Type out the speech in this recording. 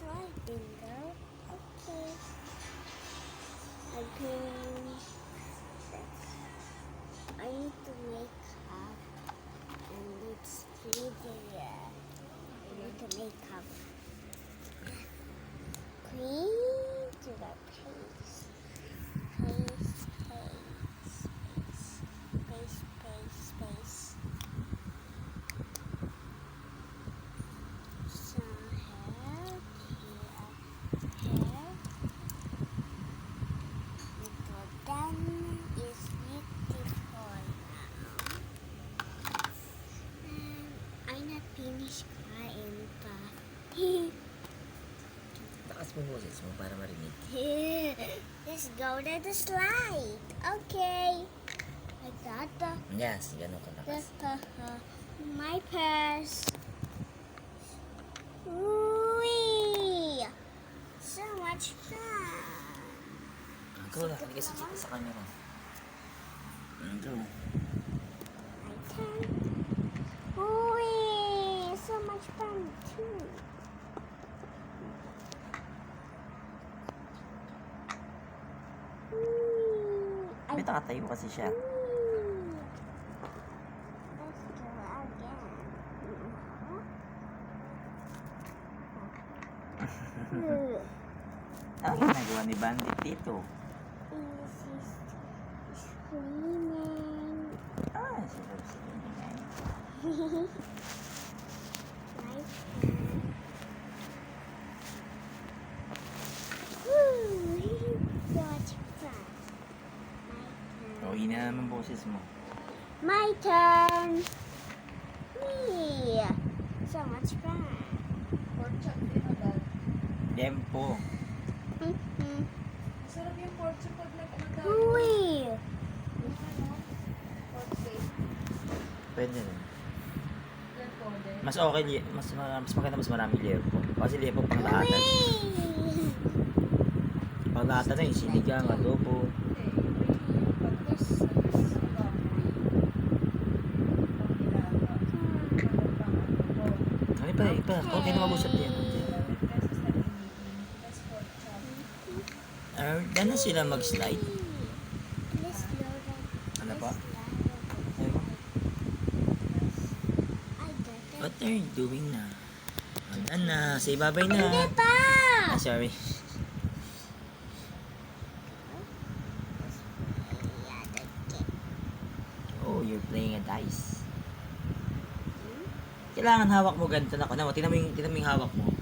sliding though. Okay. I need to make up, and it's pretty. I need to make up. Clean to the face. Space. So hair. Then is beautiful now. I'm not finished crying pa. Takas mo boses mo para marinig. Let's go to the slide. Okay. I got Yes, gano'n kalakas. my purse. Wee! So much fun. Go na, halika sa camera. Go. My turn. Wee! So much fun too. Wee! May takatayo kasi siya. Let's go again. Ano ginagawa ni Bandit dito? This is screaming. Sila sila. My turn. Woo! So much fun. O, hina naman boses mo. My turn. Wee! So much fun. Pork chop din agad. Tempo. Sarap yung pork chop pag nag-agad. Wee! Yung ano, pork steak. Pwede rin. Yan po din. Mas okay, mas maganda mas marami liyepo. Kasi liyepo pang lahatan. Wee! Pang lahatan na yung sinigang, adobo. Hindi, yung pagkas sa baboy. Pang nilaga. Ano pa, ipa. Okay na mag-usap din. Pesos na initin. Plus pork chop. Ano sila mag-slide? Let's load up. Ano pa? I got it. What are you doing na? Ano na? Say bye-bye na. Hindi pa! Sorry. Oh, you're playing a dice. Kailangan hawak mo ganito na. Tingnan mo yung hawak mo.